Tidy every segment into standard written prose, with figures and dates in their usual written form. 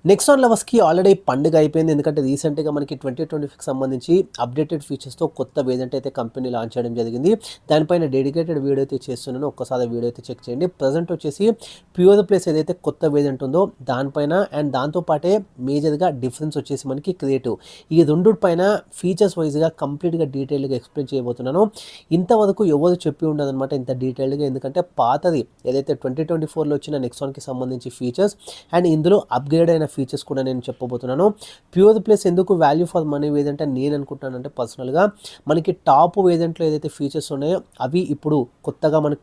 Nexon లవర్స్‌కి already పండుగ అయిపోయింది. ఎందుకంటే రీసెంట్‌గా మనకి 2025కి సంబంధించి అప్డేటెడ్ ఫీచర్స్‌తో కొత్త వేరియంట్ అయితే కంపెనీ లాంచ్ చేయడం జరిగింది. దానిపైన డెడికేటెడ్ వీడియో అయితే చేస్తున్నాను. ఒక్కసారి వీడియో అయితే చెక్ చేయండి. ప్రెజెంట్ వచ్చేసి ప్యూర్ ప్లస్ ఏదైతే కొత్త వేరియంట్ ఉందో దానిపైన అండ్ దాంతో పాటే మేజర్‌గా డిఫరెన్స్ వచ్చేసి మనకి క్రియేటివ్. ఈ రెండిటి పైన ఫీచర్స్ వైస్‌గా కంప్లీట్‌గా డీటెయిల్‌గా ఎక్స్‌ప్లెయిన్ చేయబోతున్నాను. ఇంతవరకు ఎవరు చెప్పి ఉండదనమాట ఇంత డీటెయిల్డ్‌గా. ఎందుకంటే పాతది ఏదైతే 2024లో వచ్చిన నెక్సాన్‌కి సంబంధించి ఫీచర్స్ అండ్ ఇందులో అప్‌గ్రేడ్ అయిన ఫీచర్స్ కూడా నేను చెప్పబోతున్నాను. ప్యూర్ ప్లస్ ఎందుకు వాల్యూ ఫర్ మనీ వేరియంట్ అని నేను అనుకుంటున్నానంటే పర్సనల్‌గా మనకి టాప్ వేరియంట్‌లో ఏదైతే ఫీచర్స్ ఉన్నాయో అవి ఇప్పుడు కొత్తగా మనకి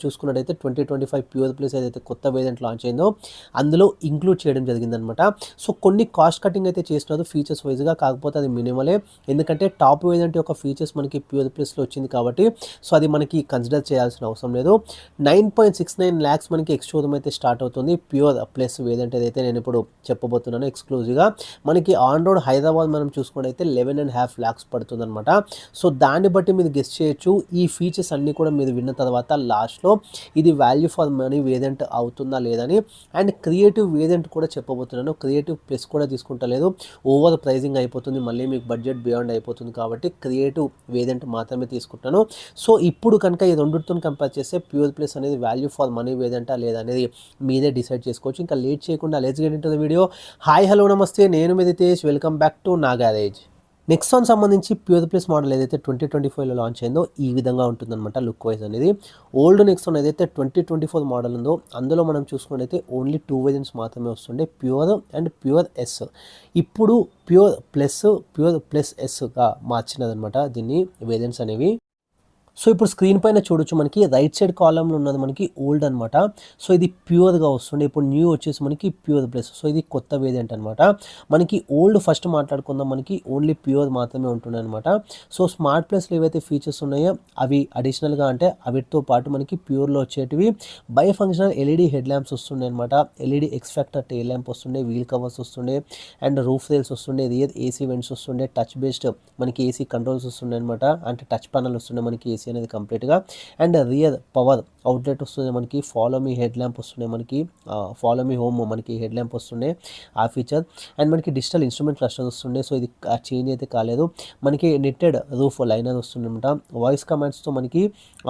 చూసుకున్నట్టయితే 2025 ప్యూర్ ప్లస్ ఏదైతే కొత్త వేరియంట్ లాంచ్ అయిందో అందులో ఇంక్లూడ్ చేయడం జరిగిందనమాట. సో కొన్ని కాస్ట్ కటింగ్ అయితే చేస్తున్నారు ఫీచర్స్ వైజ్‌గా. కాకపోతే అది మినిమలే. ఎందుకంటే టాప్ వేరియంట్ యొక్క ఫీచర్స్ మనకి ప్యూర్ ప్లస్‌లో వచ్చింది కాబట్టి సో అది మనకి కన్సిడర్ చేయాల్సిన అవసరం లేదు. 9.69 lakhs మనకి ఎక్స్ షోరూమ్ అయితే స్టార్ట్ అవుతుంది. ప్యూర్ ప్లస్ వేరియంట్ ఏదైతే నేను ఇప్పుడు చెప్పబోతున్నాను ఎక్స్క్లూజివ్గా. మనకి ఆన్ రోడ్ హైదరాబాద్ మనం చూసుకున్నట్టయితే 11.5 lakhs పడుతుందన్నమాట. సో దాన్ని బట్టి మీరు గెస్ చేయొచ్చు ఈ ఫీచర్స్ అన్నీ కూడా మీరు విన్న తర్వాత లాస్ట్లో ఇది వాల్యూ ఫర్ మనీ వేరియంట్ అవుతుందా లేదని. అండ్ క్రియేటివ్ వేరియంట్ కూడా చెప్పబోతున్నాను. క్రియేటివ్ ప్లస్ కూడా తీసుకుంటలేదు, ఓవర్ ప్రైజింగ్ అయిపోతుంది, మళ్ళీ మీకు బడ్జెట్ బియాండ్ అయిపోతుంది కాబట్టి క్రియేటివ్ వేరియంట్ మాత్రమే తీసుకుంటాను. సో ఇప్పుడు కనుక ఈ రెండుతో కంపేర్ చేస్తే ప్యూర్ ప్లస్ అనేది వాల్యూ ఫర్ మనీ వేరియంటా లేదా అనేది మీరే డిసైడ్ చేసుకోవచ్చు. ఇంకా లేట్ చేయకుండా let's get into the video. Hi hello నమస్తే, నేను మీ రితేష్. వెల్కమ్ బ్యాక్ టు నా గ్యారేజ్. నెక్సాన్ సంబంధించి ప్యూర్ ప్లస్ మోడల్ ఏదైతే 2025లో లాంచ్ అయిందో ఈ విధంగా ఉంటుందన్నమాట లుక్ వైజ్ అనేది. ఓల్డ్ నెక్సాన్ ఏదైతే 2024 మోడల్ ఉందో అందులో మనం చూసుకున్నట్టయితే ఓన్లీ 2 వేరియంట్స్ మాత్రమే వస్తుండే, ప్యూర్ అండ్ ప్యూర్ ఎస్. ఇప్పుడు ప్యూర్ ప్లస్ ఎస్గా మార్చినదనమాట దీన్ని వేరియంట్స్ అనేవి. సో ఇప్పుడు స్క్రీన్ పైన చూడొచ్చు, మనకి రైట్ సైడ్ కాలంలో ఉన్నది మనకి ఓల్డ్ అనమాట. సో ఇది ప్యూర్గా వస్తుండే. ఇప్పుడు న్యూ వచ్చేసి మనకి ప్యూర్ ప్లస్. సో ఇది కొత్త వేరియంట్ అనమాట. మనకి ఓల్డ్ ఫస్ట్ మాట్లాడుకుందాం, మనకి ఓన్లీ ప్యూర్ మాత్రమే ఉంటుండే అనమాట. సో స్మార్ట్ ప్లస్లో ఏవైతే ఫీచర్స్ ఉన్నాయో అవి అడిషనల్గా అంటే అవిటితో పాటు మనకి ప్యూర్లో వచ్చేటివి by functional LED head lamps వస్తుండే అనమాట. ఎల్ఈడి ఎక్స్ఫాక్టర్ టెయిల్ ల్యాంప్ వస్తుండే, వీల్ కవర్స్ వస్తుండే అండ్ రూఫ్ రైల్స్ వస్తుండే, రియర్ ఏసీ వెంట్స్ వస్తుండే, టచ్ బేస్డ్ మనకి ఏసీ కంట్రోల్స్ వస్తుండే అనమాట. అంటే టచ్ ప్యానల్ వస్తుండే మనకి ఏసీ అనేది కంప్లీట్గా. అండ్ రియర్ పవర్ అవుట్లెట్ వస్తుంది మనకి. ఫాలో మీ హెడ్ ల్యాంప్ వస్తుండే మనకి, ఫాలో మీ హోమ్ మనకి హెడ్ ల్యాంప్ వస్తుండే ఆ ఫీచర్. అండ్ మనకి డిజిటల్ ఇన్స్ట్రుమెంట్ క్లస్టర్ వస్తుండే. సో ఇది చేంజ్ అయితే కాలేదు. మనకి నెట్టెడ్ రూఫ్ లైనర్ వస్తుండే అనమాట. వాయిస్ కమాండ్స్తో మనకి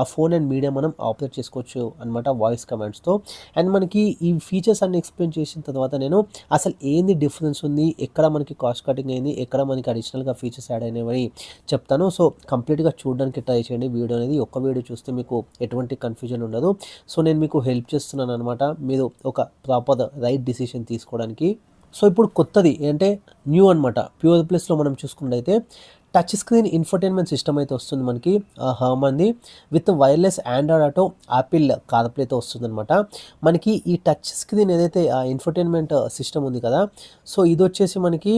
ఆ ఫోన్ అండ్ మీడియా మనం ఆపరేట్ చేసుకోవచ్చు అనమాట వాయిస్ కమాండ్స్తో. అండ్ మనకి ఈ ఫీచర్స్ అన్ని ఎక్స్ప్లెయిన్ చేసిన తర్వాత నేను అసలు ఏంది డిఫరెన్స్ ఉంది, ఎక్కడ మనకి కాస్ట్ కటింగ్ అయింది, ఎక్కడ మనకి అడిషనల్గా ఫీచర్స్ యాడ్ అయినవి చెప్తాను. సో కంప్లీట్గా చూడడానికి ట్రై చేయండి వీడియో అనేది. ఒక్క వీడియో చూస్తే మీకు ఎటువంటి కన్ఫ్యూజన్ ఉండదు. సో నేను మీకు హెల్ప్ చేస్తున్నాను అనమాట, మీరు ఒక ప్రాపర్ రైట్ డిసిషన్ తీసుకోవడానికి. సో ఇప్పుడు కొత్తది అంటే న్యూ అనమాట. ప్యూర్ ప్లస్లో మనం చూసుకున్నట్టయితే టచ్ స్క్రీన్ ఇన్ఫర్టైన్మెంట్ సిస్టమ్ అయితే వస్తుంది మనకి హర్మన్ది with wireless Android Auto Apple కార్ప్లేతో వస్తుంది అనమాట. మనకి ఈ టచ్ స్క్రీన్ ఏదైతే ఇన్ఫర్టైన్మెంట్ సిస్టమ్ ఉంది కదా, సో ఇది వచ్చేసి మనకి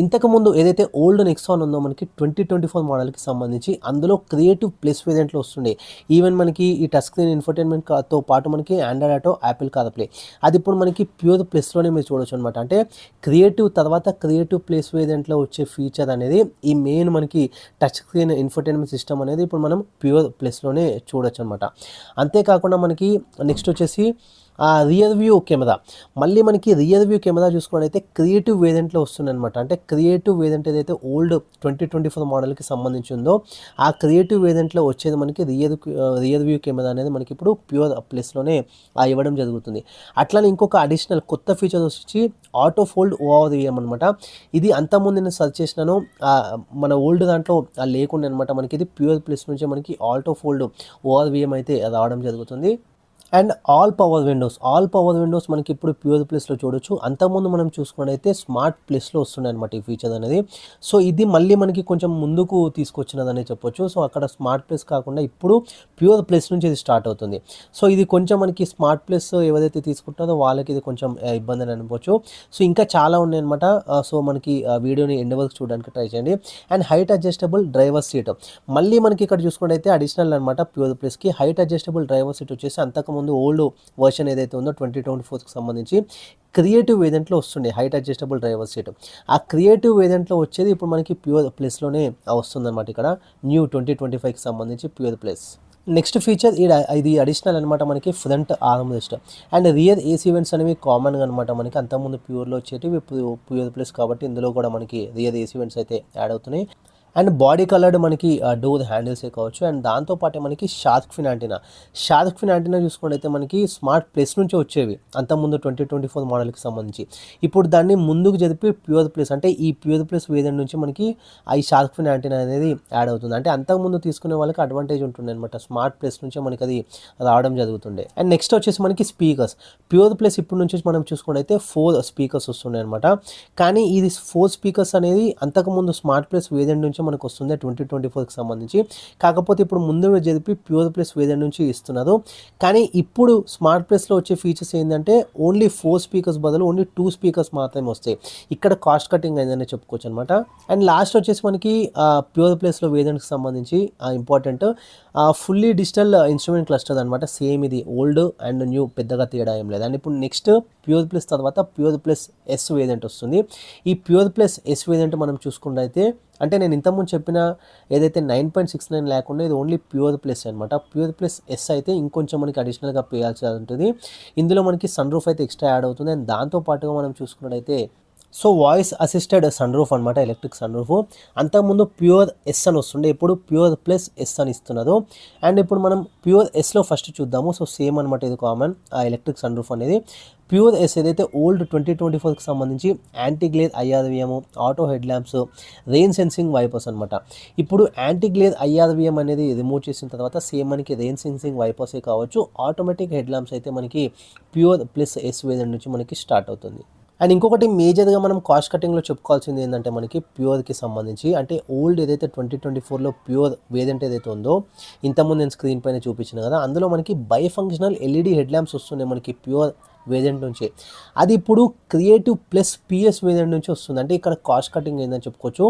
ఇంతకుముందు ఏదైతే ఓల్డ్ నెక్సాన్ ఉందో మనకి 2024 మోడల్కి సంబంధించి అందులో క్రియేటివ్ ప్లస్ వేరియంట్లో వస్తుండే. ఈవెన్ మనకి ఈ టచ్ స్క్రీన్ ఇన్ఫర్టైన్మెంట్తో పాటు మనకి ఆండ్రాయిడ్ ఆటో యాపిల్ కార్ప్లే అది ఇప్పుడు మనకి ప్యూర్ ప్లస్లోనే మీరు చూడొచ్చు అనమాట. అంటే క్రియేటివ్ తర్వాత క్రియేటివ్ ప్లస్ వేరియంట్లో వచ్చే ఫీచర్ అనేది ఈ మెయిన్ మనకి టచ్ స్క్రీన్ ఇన్ఫర్టైన్మెంట్ సిస్టమ్ అనేది ఇప్పుడు మనం ప్యూర్ ప్లస్లోనే చూడొచ్చు అనమాట. అంతేకాకుండా మనకి నెక్స్ట్ వచ్చేసి రియర్ వ్యూ కెమెరా. మళ్ళీ మనకి రియర్ వ్యూ కెమెరా చూసుకున్నట్టయితే క్రియేటివ్ వేరియంట్లో వస్తుంది అనమాట. అంటే క్రియేటివ్ వేరియంట్ ఏదైతే ఓల్డ్ 2024 మోడల్కి సంబంధించి ఉందో ఆ క్రియేటివ్ వేరియంట్లో వచ్చేది మనకి రియర్ వ్యూ కెమెరా అనేది మనకి ఇప్పుడు ప్యూర్ ప్లస్లోనే ఇవ్వడం జరుగుతుంది. అట్లానే ఇంకొక అడిషనల్ కొత్త ఫీచర్ వచ్చి ఆటో ఫోల్డ్ ఓఆర్విఎం అనమాట. ఇది అంతకుముందు నేను సర్చ్ చేసినాను, మన ఓల్డ్ దాంట్లో లేకుండా అనమాట. మనకి ఇది ప్యూర్ ప్లస్ నుంచి మనకి ఆటో ఫోల్డ్ ఓఆర్విఎం అయితే రావడం జరుగుతుంది. అండ్ ఆల్ పవర్ విండోస్ మనకి ఇప్పుడు ప్యూర్ ప్లస్లో చూడొచ్చు. అంతకుముందు మనం చూసుకున్నట్టయితే స్మార్ట్ ప్లస్లో వస్తుండే అనమాట ఈ ఫీచర్ అనేది. సో ఇది మళ్ళీ మనకి కొంచెం ముందుకు తీసుకొచ్చినదని చెప్పొచ్చు. సో అక్కడ స్మార్ట్ ప్లస్ కాకుండా ఇప్పుడు ప్యూర్ ప్లస్ నుంచి ఇది స్టార్ట్ అవుతుంది. సో ఇది కొంచెం మనకి స్మార్ట్ ప్లస్ ఎవరైతే తీసుకుంటారో వాళ్ళకి ఇది కొంచెం ఇబ్బంది అని అనుకోవచ్చు. సో ఇంకా చాలా ఉన్నాయన్నమాట. సో మనకి వీడియోని ఎండ్ వరకు చూడడానికి ట్రై చేయండి. And height adjustable driver seat మళ్ళీ మనకి ఇక్కడ చూసుకున్నట్టయితే అడిషనల్ అనమాట. ప్యూర్ ప్లస్కి హైట్ అడ్జస్టబుల్ డ్రైవర్ సీట్ వచ్చేసి అంతకుముందు ఓల్డ్ వర్షన్ ఏదైతే ఉందో 2024కి సంబంధించి క్రియేటివ్ వేరియంట్లో వస్తుండే హైట్ అడ్జస్టబుల్ డ్రైవర్ సీట్. ఆ క్రియేటివ్ వేరియంట్లో వచ్చేది ఇప్పుడు మనకి ప్యూర్ ప్లస్లోనే వస్తుంది అనమాట. ఇక్కడ న్యూ 2025కి సంబంధించి ప్యూర్ ప్లస్. నెక్స్ట్ ఫీచర్ ఇది అడిషనల్ అనమాట మనకి front arm rest. And rear AC vents అనేవి కామన్గా అనమాట మనకి అంతకుముందు ప్యూర్లో వచ్చేటివి ఇప్పుడు ప్యూర్ ప్లస్ కాబట్టి ఇందులో కూడా మనకి రియర్ ఏసీ వెంట్స్ అయితే యాడ్ అవుతున్నాయి. అండ్ బాడీ కలర్డ్ మనకి డోర్ హ్యాండిల్సే కావచ్చు. అండ్ దాంతోపాటే మనకి షార్క్ ఫిన్ యాంటీనా చూసుకుంటే మనకి స్మార్ట్ ప్లస్ నుంచి వచ్చేవి అంతకుముందు 2024 మోడల్కి సంబంధించి. ఇప్పుడు దాన్ని ముందుకు జరిపి ప్యూర్ ప్లస్ అంటే ఈ ప్యూర్ ప్లస్ వేరియంట్ నుంచి మనకి ఈ షార్క్ ఫిన్ యాంటీనా అనేది యాడ్ అవుతుంది. అంటే అంతకుముందు తీసుకునే వాళ్ళకి అడ్వాంటేజ్ ఉంటుండే అనమాట, స్మార్ట్ ప్లస్ నుంచే మనకి అది రావడం జరుగుతుండే. అండ్ నెక్స్ట్ వచ్చేసి మనకి స్పీకర్స్. ప్యూర్ ప్లస్ ఇప్పుడు నుంచి మనం చూసుకుంటే 4 స్పీకర్స్ వస్తుండే అనమాట. కానీ ఇది 4 స్పీకర్స్ అనేది అంతకుముందు స్మార్ట్ ప్లస్ వేరియంట్ నుంచి మనకు వస్తుంది 2024కి సంబంధించి. కాకపోతే ఇప్పుడు ముందు జరిపి ప్యూర్ ప్లస్ వేరియంట్ నుంచి ఇస్తున్నారు. కానీ ఇప్పుడు స్మార్ట్ ప్లస్లో వచ్చే ఫీచర్స్ ఏంటంటే ఓన్లీ 4 స్పీకర్స్ బదులు ఓన్లీ 2 స్పీకర్స్ మాత్రమే వస్తాయి. ఇక్కడ కాస్ట్ కటింగ్ అయిందని చెప్పుకోవచ్చు అనమాట. అండ్ లాస్ట్ వచ్చేసి మనకి ప్యూర్ ప్లస్లో వేరియంట్కి సంబంధించి important fully digital instrument cluster అనమాట. సేమ్ ఇది ఓల్డ్ అండ్ న్యూ పెద్దగా తేడా ఏం లేదు. అండ్ ఇప్పుడు నెక్స్ట్ ప్యూర్ ప్లస్ తర్వాత ప్యూర్ ప్లస్ ఎస్ వేరియంట్ వస్తుంది. ఈ ప్యూర్ ప్లస్ ఎస్ వేరియంట్ మనం చూసుకున్నట్టయితే అంటే నేను ఇంతకుముందు చెప్పిన ఏదైతే 9.69 లేకుండా ఇది ఓన్లీ ప్యూర్ ప్లస్ అనమాట. ప్యూర్ ప్లస్ ఎస్ అయితే ఇంకొంచెం మనకి అడిషనల్గా పేయాల్సి ఉంటుంది. ఇందులో మనకి సన్ రూఫ్ అయితే ఎక్స్ట్రా యాడ్ అవుతుంది. అండ్ దాంతోపాటుగా మనం చూసుకున్నట్టయితే వాయిస్ అసిస్టెడ్ సన్ రూఫ్ అనమాట, ఎలక్ట్రిక్ సన్ రూఫ్. అంతకుముందు ప్యూర్ ఎస్ అని వస్తుండే, ఇప్పుడు ప్యూర్ ప్లస్ ఎస్ అని ఇస్తున్నారు. అండ్ ఇప్పుడు మనం ప్యూర్ ఎస్లో ఫస్ట్ చూద్దాము. సేమ్ అనమాట, ఇది కామన్ ఆ ఎలక్ట్రిక్ సన్ రూఫ్ అనేది. ప్యూర్ ఎస్ ఏదైతే ఓల్డ్ 2024కి సంబంధించి anti glare IRVM, auto head lamps, rain sensing wipers అనమాట. ఇప్పుడు యాంటీ గ్లేర్ IRVM అనేది రిమూవ్ చేసిన తర్వాత సేమ్ మనకి రెయిన్ సెన్సింగ్ వైపర్సే కావచ్చు, ఆటోమేటిక్ హెడ్ ల్యాంప్స్ అయితే మనకి ప్యూర్ ప్లస్ ఎస్ వేరియంట్ నుంచి మనకి స్టార్ట్ అవుతుంది. అండ్ ఇంకొకటి మేజర్గా మనం కాస్ట్ కటింగ్లో చెప్పుకోవాల్సింది ఏంటంటే మనకి ప్యూర్కి సంబంధించి అంటే ఓల్డ్ ఏదైతే 2024లో ప్యూర్ వేరియంట్ ఏదైతే ఉందో ఇంతకుముందు నేను స్క్రీన్ పైన చూపించిన కదా, అందులో మనకి బైఫంక్షనల్ LED హెడ్ ల్యాంప్స్ వస్తున్నాయి మనకి ప్యూర్ వేరియంట్ నుంచి. అది ఇప్పుడు క్రియేటివ్ ప్లస్ PS వేరియంట్ నుంచి వస్తుంది. అంటే ఇక్కడ కాస్ట్ కటింగ్ ఏందని చెప్పుకోవచ్చు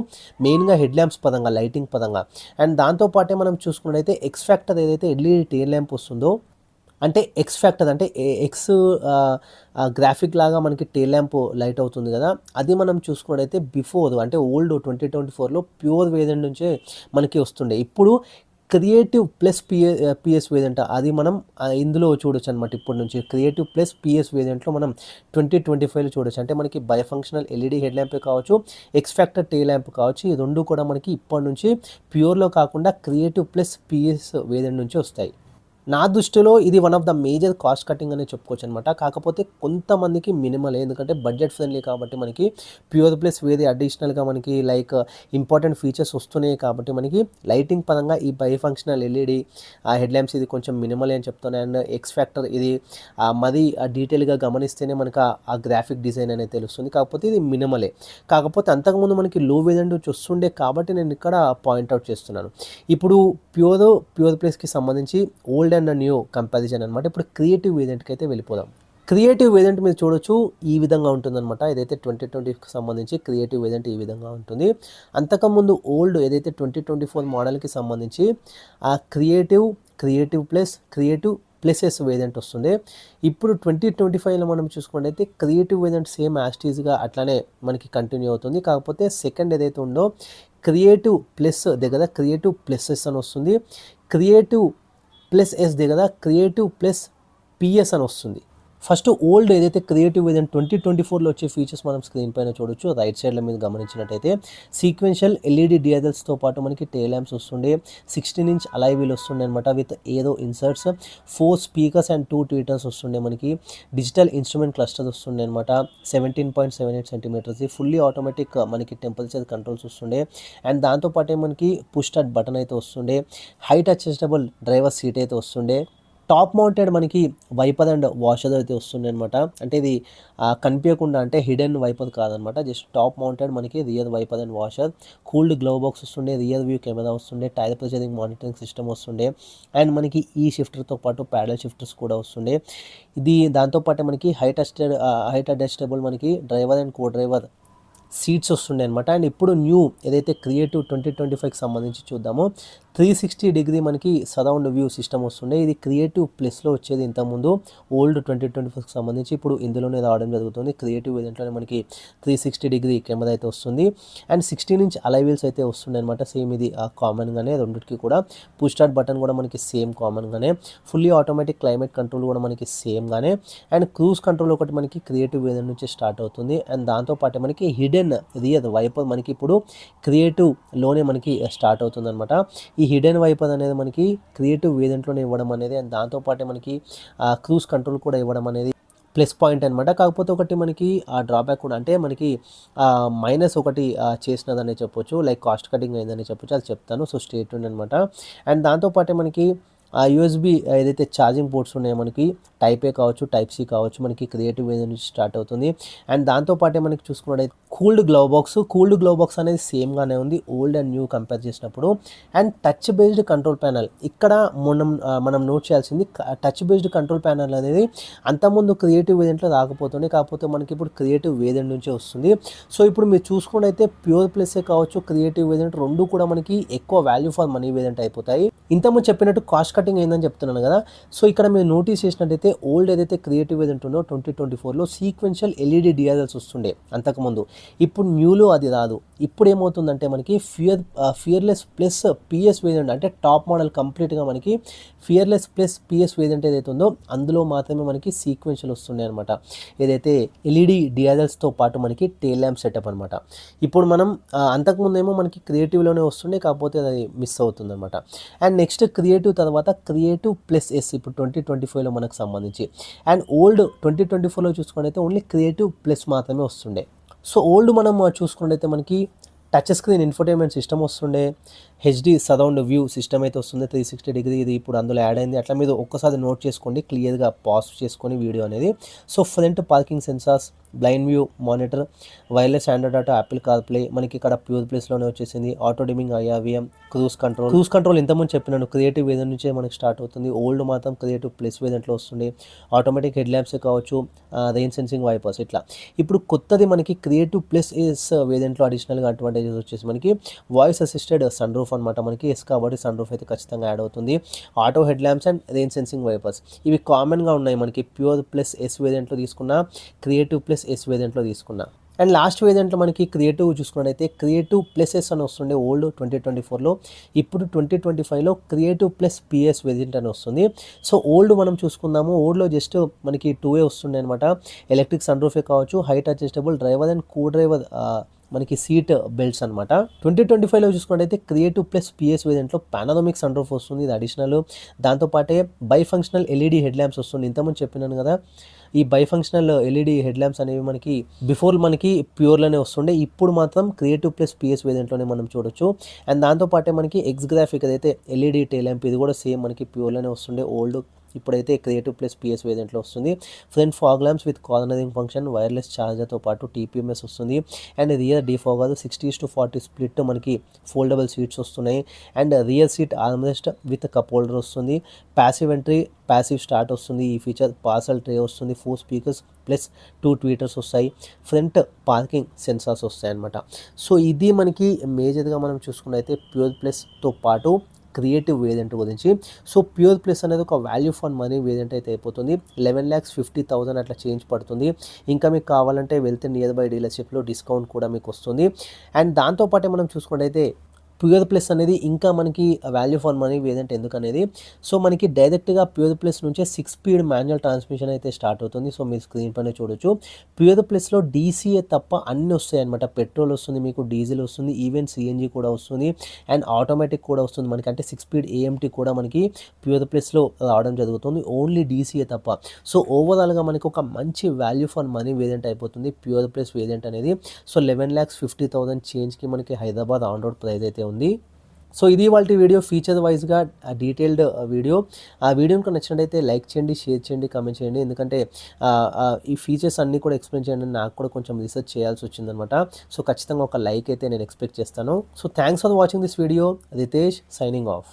మెయిన్గా హెడ్ ల్యాంప్స్ పరంగా, లైటింగ్ పరంగా. అండ్ దాంతోపాటే మనం చూసుకున్నట్టయితే ఎక్స్ ఫ్యాక్టర్ ఏదైతే LED టేల్ ల్యాంప్ వస్తుందో అంటే ఎక్స్ ఫ్యాక్టర్ అంటే ఎక్స్ గ్రాఫిక్ లాగా మనకి టేల్ ల్యాంప్ లైట్ అవుతుంది కదా, అది మనం చూసుకున్నట్టయితే బిఫోర్ అంటే ఓల్డ్ 2024లో ప్యూర్ వేరియంట్ నుంచే మనకి వస్తుండే. ఇప్పుడు క్రియేటివ్ ప్లస్ PS వేరియంట్ అది మనం ఇందులో చూడొచ్చు అనమాట. ఇప్పటి నుంచి క్రియేటివ్ ప్లస్ PS వేరియంట్లో మనం 2025లో చూడొచ్చు. అంటే మనకి బైఫంక్షనల్ LED హెడ్ ల్యాంపే కావచ్చు, ఎక్స్ ఫ్యాక్టర్ టేల్ ల్యాంప్ కావచ్చు, ఈ రెండు కూడా మనకి ఇప్పటి నుంచి ప్యూర్లో కాకుండా క్రియేటివ్ ప్లస్ PS వేరియంట్ నుంచి వస్తాయి. నా దృష్టిలో ఇది one of the major cost cutting అనే చెప్పుకోవచ్చు అనమాట. కాకపోతే కొంతమందికి మినిమల్, ఎందుకంటే బడ్జెట్ ఫ్రెండ్లీ కాబట్టి మనకి ప్యూర్ ప్లస్ వేరే అడిషనల్గా మనకి లైక్ ఇంపార్టెంట్ ఫీచర్స్ వస్తున్నాయి కాబట్టి మనకి లైటింగ్ పరంగా ఈ బైఫంక్షనల్ LED హెడ్ ల్యాంప్స్ ఇది కొంచెం మినిమల్ అని చెప్తాను. అండ్ ఎక్స్ ఫ్యాక్టర్ ఇది మరీ డీటెయిల్గా గమనిస్తేనే మనకు ఆ గ్రాఫిక్ డిజైన్ అనేది తెలుస్తుంది. కాకపోతే ఇది మినిమలే. కాకపోతే అంతకుముందు మనకి లో వేరియంట్ వచ్చి వస్తుండే కాబట్టి నేను ఇక్కడ పాయింట్అవుట్ చేస్తున్నాను. ఇప్పుడు ప్యూర్ ప్లస్కి సంబంధించి ఓల్డ్ అండ్ న్యూ కంపారిజన్ అనమాట. ఇప్పుడు క్రియేటివ్ వేరియంట్కి అయితే వెళ్ళిపోదాం. క్రియేటివ్ వేరియంట్ మీరు చూడొచ్చు ఈ విధంగా ఉంటుందన్నమాట. ఏదైతే 2020కి సంబంధించి క్రియేటివ్ వేరియంట్ ఈ విధంగా ఉంటుంది. అంతకుముందు ఓల్డ్ ఏదైతే 2024 మోడల్కి సంబంధించి ఆ క్రియేటివ్ ప్లస్ ఎస్ వేరియంట్ వస్తుంది. ఇప్పుడు 2025లో మనం చూసుకున్నట్టయితే క్రియేటివ్ వేరియంట్ సేమ్ యాస్టీజ్గా అట్లానే మనకి కంటిన్యూ అవుతుంది. కాకపోతే సెకండ్ ఏదైతే ఉందో క్రియేటివ్ ప్లస్ దగ్గర క్రియేటివ్ ప్లస్ ఎస్ అని వస్తుంది, క్రియేటివ్ ప్లస్ ఎస్ దగ్గర క్రియేటివ్ ప్లస్ PS అని వస్తుంది. ఫస్ట్ ఓల్డ్ ఏదైతే క్రియేటివ్ వేరియంట్ 2024లో వచ్చే ఫీచర్స్ మనం స్క్రీన్ పైన చూడొచ్చు. రైట్ సైడ్లో మీరు గమనించినట్టయితే సీక్వెన్షియల్ LED DRLస్తో పాటు మనకి టేల్ ల్యాంప్స్ వస్తుండే, 16-inch అలాయ్ వీల్ వస్తుండే అనమాట విత్ ఏదో ఇన్సర్ట్స్, 4 స్పీకర్స్ అండ్ 2 ట్వీటర్స్ వస్తుండే, మనకి డిజిటల్ ఇన్స్ట్రుమెంట్ క్లస్టర్ వస్తుండే అనమాట, 17.78 సెంటీమీటర్స్, ఫుల్లీ ఆటోమేటిక్ మనకి టెంపరేచర్ కంట్రోల్స్ వస్తుండే. అండ్ దాంతోపాటే మనకి పుష్ స్టార్ట్ బటన్ అయితే వస్తుండే, హైట్ అడ్జస్టబుల్ డ్రైవర్ సీట్ అయితే వస్తుండే, టాప్ మౌంటెడ్ మనకి వైపర్ అండ్ వాషర్ అయితే వస్తుంది అనమాట. అంటే ఇది కనిపించకుండా అంటే హిడెన్ వైపర్ కాదనమాట, జస్ట్ టాప్ మౌంటెడ్ మనకి rear wiper and washer, cooled glove box వస్తుండే, రియర్ వ్యూ కెమెరా వస్తుండే, టైర్ ప్రెషరింగ్ మానిటరింగ్ సిస్టమ్ వస్తుండే, అండ్ మనకి ఈ షిఫ్టర్తో పాటు ప్యాడల్ షిఫ్టర్స్ కూడా వస్తుండే. ఇది దాంతోపాటు మనకి హైట్ అడ్జస్టబుల్ మనకి driver and co driver seats వస్తుండే అనమాట. అండ్ ఇప్పుడు న్యూ ఏదైతే క్రియేటివ్ 2025కి సంబంధించి చూద్దామో 360 డిగ్రీ మనకి సరౌండ్ వ్యూ సిస్టమ్ వస్తుండే. ఇది క్రియేటివ్ ప్లస్లో వచ్చేది ఇంతకుముందు ఓల్డ్ 2025కి సంబంధించి, ఇప్పుడు ఇందులోనే రావడం జరుగుతుంది. క్రియేటివ్ ఏదంటే మనకి 360 డిగ్రీ కెమెరా అయితే వస్తుంది. అండ్ 16 ఇంచ్ అలై వీల్స్ అయితే వస్తుండే అనమాట. సేమ్ ఇది కామన్గానే రెండింటికి కూడా. పుష్ స్టార్ట్ బటన్ కూడా మనకి సేమ్ కామన్గానే. ఫుల్లీ ఆటోమేటిక్ క్లైమేట్ కంట్రోల్ కూడా మనకి సేమ్గానే. అండ్ క్రూజ్ కంట్రోల్ ఒకటి మనకి క్రియేటివ్ వేదన్ నుంచి స్టార్ట్ అవుతుంది. అండ్ దాంతోపాటు మనకి హిడెన్ రియర్ వైపర్ మనకి ఇప్పుడు క్రియేటివ్లోనే మనకి స్టార్ట్ అవుతుంది అనమాట. ఈ హిడెన్ వైపర్ అనేది మనకి క్రియేటివ్ వేరియంట్లోనే ఇవ్వడం అనేది, అండ్ దాంతోపాటు మనకి క్రూజ్ కంట్రోల్ కూడా ఇవ్వడం అనేది ప్లస్ పాయింట్ అనమాట. కాకపోతే ఒకటి మనకి ఆ డ్రాబ్యాక్ కూడా, అంటే మనకి మైనస్ ఒకటి చేసినదని చెప్పొచ్చు, లైక్ కాస్ట్ కటింగ్ అయిందని చెప్పొచ్చు, అది చెప్తాను. సో స్టే ట్యూన్డ్ అనమాట. అండ్ దాంతోపాటే మనకి యూఎస్బి ఏదైతే ఛార్జింగ్ పోర్ట్స్ ఉన్నాయో మనకి టైప్ ఏ కావచ్చు, టైప్ సి కావచ్చు, మనకి క్రియేటివ్ వేరియంట్ నుంచి స్టార్ట్ అవుతుంది. అండ్ దాంతోపాటే మనకి చూసుకున్నట్టయితే కూల్డ్ గ్లవ్ బాక్స్ అనేది సేమ్గానే ఉంది ఓల్డ్ అండ్ న్యూ కంపేర్ చేసినప్పుడు. And touch based control panel, ఇక్కడ మనం నోట్ చేయాల్సింది, టచ్ బేస్డ్ కంట్రోల్ ప్యానల్ అనేది అంతకుముందు క్రియేటివ్ వేరియంట్లో రాకపోతుంది, కాకపోతే మనకి ఇప్పుడు క్రియేటివ్ వేరియంట్ నుంచే వస్తుంది. సో ఇప్పుడు మీరు చూసుకున్నట్టయితే ప్యూర్ ప్లస్ఏ కావచ్చు, క్రియేటివ్ వేరియంట్ రెండు కూడా మనకి ఎక్కువ వాల్యూ ఫర్ మనీ వేరియంట్ అయిపోతాయి. ఇంతకుముందు చెప్పినట్టు కాస్ట్ కటింగ్ అయిందని చెప్తున్నాను కదా. సో ఇక్కడ మీరు నోటీస్ చేసినట్టయితే ఓల్డ్ ఏదైతే క్రియేటివ్ ఏదైతే ఉందో 2024లో సీక్వెన్షియల్ ఎల్ఈడి డిఆర్ఎల్స్ వస్తుండే అంతకుముందు. ఇప్పుడు న్యూలో అది రాదు. ఇప్పుడు ఏమవుతుందంటే మనకి ఫియర్లెస్ ప్లస్ పిఎస్ వేరియంట్, అంటే టాప్ మోడల్ కంప్లీట్గా మనకి ఫియర్లెస్ ప్లస్ పిఎస్ వేరియంట్ ఏదైతే ఉందో అందులో మాత్రమే మనకి సీక్వెన్షియల్ వస్తుండే అనమాట. ఏదైతే ఎల్ఈడి డిఆర్ఎల్స్తో పాటు మనకి టేల్ ల్యాంప్ సెటప్ అనమాట. ఇప్పుడు మనం అంతకుముందేమో మనకి క్రియేటివ్లోనే వస్తుండే, కాకపోతే అది మిస్ అవుతుంది అనమాట. అండ్ నెక్స్ట్ క్రియేటివ్ తర్వాత క్రియేటివ్ ప్లస్ ఎస్ ఇప్పుడు 2025లో మనకు సంబంధించి. అండ్ ఓల్డ్ 2024లో చూసుకున్నట్టయితే ఓన్లీ క్రియేటివ్ ప్లస్ మాత్రమే వస్తుండే. సో ఓల్డ్ మనం చూసుకున్నట్టయితే మనకి టచ్ స్క్రీన్ ఇన్ఫోటైన్మెంట్ సిస్టమ్ వస్తుండే, హెచ్డి సరౌండ్ వ్యూ సిస్టమ్ అయితే వస్తుంది 360 డిగ్రీ. ఇది ఇప్పుడు అందులో యాడ్ అయింది. అట్లా మీరు ఒక్కసారి నోట్ చేసుకోండి, క్లియర్గా పాజ్ చేసుకొని వీడియో అనేది. So front parking sensors, blind view monitor, wireless Android Auto, Apple CarPlay, మనకి ఇక్కడ ప్యూర్ ప్లేస్లోనే వచ్చేసింది. Auto dimming, IRVM, cruise control ఇంతకుముందు చెప్పినాను క్రియేటివ్ వేరియంట్ నుంచే మనకి స్టార్ట్ అవుతుంది. ఓల్డ్ మాత్రం క్రియేటివ్ ప్లస్ వేరియంట్లో వస్తుంది. ఆటోమేటిక్ హెడ్ ల్యాంప్సే కావచ్చు, రెయిన్ సెన్సింగ్ వైపర్స్ ఇట్లా. ఇప్పుడు కొత్తది మనకి క్రియేటివ్ ప్లస్ ఎస్ వేరియంట్లో అడిషనల్గా అడ్వాంటేజెస్ వచ్చేసి మనకి వాయిస్ అసిస్టెడ్ సన్ రూఫ్ అనమాట. మనకి ఎస్ కాబట్టి సన్ రూఫ్ అయితే ఖచ్చితంగా యాడ్ అవుతుంది. Auto head lamps and rain sensing wipers ఇవి కామన్గా ఉన్నాయి మనకి ప్యూర్ ప్లస్ ఎస్ వేరియంట్లో తీసుకున్న, క్రియేటివ్ ప్లస్ ఎస్ వేరియంట్లో తీసుకున్నా. అండ్ లాస్ట్ వేరియంట్లో మనకి క్రియేటివ్ చూసుకున్నట్టయితే క్రియేటివ్ ప్లస్ ఎస్ అని వస్తుండే ఓల్డ్ 2024లో. ఇప్పుడు 2025లో క్రియేటివ్ ప్లస్ పిఎస్ వేరియంట్ అని వస్తుంది. సో ఓల్డ్ మనం చూసుకుందాము, ఓల్డ్లో జస్ట్ మనకి 2 వస్తుండే అనమాట. ఎలక్ట్రిక్ సన్ రూఫే కావచ్చు, height adjustable driver and co driver మనకి సీట్ బెల్ట్స్ అనమాట. 2025లో చూసుకున్నట్టయితే క్రియేటివ్ ప్లస్ పిఎస్ వేరియంట్లో పానోరమిక్ సన్ రూఫ్ వస్తుంది, ఇది అడిషనల్. దాంతోపాటే bi functional LED headlamps వస్తుంది. ఇంతకుముందు చెప్పినాను కదా, ఈ bi functional LED headlamps అనేవి మనకి బిఫోర్ మనకి ప్యూర్లోనే వస్తుండే, ఇప్పుడు మాత్రం క్రియేటివ్ ప్లస్ పిఎస్ వేరియంట్లోనే మనం చూడొచ్చు. అండ్ దాంతోపాటే మనకి ఎక్స్ గ్రాఫిక్ ఏదైతే ఎల్ఈడి టేల్ ల్యాంప్ ఇది కూడా సేమ్ మనకి ప్యూర్లోనే వస్తుండే ఓల్డ్, ఇప్పుడైతే క్రియేటివ్ ప్లస్ పిఎస్ వేరియంట్లో వస్తుంది. Front fog lamps with cornering function, wireless ఛార్జర్తో పాటు టీపీఎంఎస్ వస్తుంది. అండ్ రియర్ డీఫాగర్ 60:40 స్ప్లిట్ మనకి ఫోల్డబుల్ సీట్స్ వస్తున్నాయి. And rear seat armrest with cup holder వస్తుంది. ప్యాసివ్ ఎంట్రీ, ప్యాసివ్ స్టార్ట్ వస్తుంది. ఈ ఫీచర్ పార్సల్ ట్రే వస్తుంది. 4 స్పీకర్స్ ప్లస్ 2 ట్వీటర్స్ వస్తాయి. ఫ్రంట్ పార్కింగ్ సెన్సార్స్ వస్తాయి అనమాట. సో ఇది మనకి మేజర్గా మనం చూసుకున్నైతే ప్యూర్ ప్లస్తో పాటు క్రియేటివ్ వేరియంట్ గురించి. సో ప్యూర్ ప్లస్ అనేది ఒక వాల్యూ ఫర్ మనీ వేరియంట్ అయితే అయిపోతుంది. 11,50,000 అట్లా చేంజ్ పడుతుంది. ఇంకా మీకు కావాలంటే వెళ్తే నియర్ బై డీలర్షిప్లో డిస్కౌంట్ కూడా మీకు వస్తుంది. అండ్ దాంతోపాటే మనం చూసుకున్నట్టయితే ప్యూర్ ప్లస్ అనేది ఇంకా మనకి వాల్యూ ఫర్ మనీ వేరియంట్ ఎందుకనేది. సో మనకి డైరెక్ట్గా ప్యూర్ ప్లస్ నుంచే 6 స్పీడ్ మాన్యువల్ ట్రాన్స్మిషన్ అయితే స్టార్ట్ అవుతుంది. సో మీరు స్క్రీన్ పైన చూడొచ్చు. ప్యూర్ ప్లస్లో డీసీఏ తప్ప అన్నీ వస్తాయి అనమాట. పెట్రోల్ వస్తుంది, మీకు డీజిల్ వస్తుంది, ఈవెన్ సిఎన్జీ కూడా వస్తుంది, అండ్ ఆటోమేటిక్ కూడా వస్తుంది మనకి. అంటే 6 స్పీడ్ ఏఎంటీ కూడా మనకి ప్యూర్ ప్లస్లో రావడం జరుగుతుంది, ఓన్లీ డీసీఏ తప్ప. సో ఓవరాల్గా మనకి ఒక మంచి వాల్యూ ఫర్ మనీ వేరియంట్ అయిపోతుంది ప్యూర్ ప్లస్ వేరియంట్ అనేది. సో 11,50,000 చేంజ్కి మనకి హైదరాబాద్ ఆన్ రోడ్ ప్రైస్ అయితే ఉంది. సో ఇది వాళ్ళ వీడియో, ఫీచర్ వైజ్గా డీటెయిల్డ్ వీడియో. ఆ వీడియో కనుక నచ్చినట్టయితే లైక్ చేయండి, షేర్ చేయండి, కామెంట్ చేయండి. ఎందుకంటే ఈ ఫీచర్స్ అన్నీ కూడా ఎక్స్ప్లెయిన్ చేయండి, నాకు కూడా కొంచెం రీసెర్చ్ చేయాల్సి వచ్చిందనమాట. సో ఖచ్చితంగా ఒక లైక్ అయితే నేను ఎక్స్పెక్ట్ చేస్తాను. So thanks for watching this video. Ritesh signing of.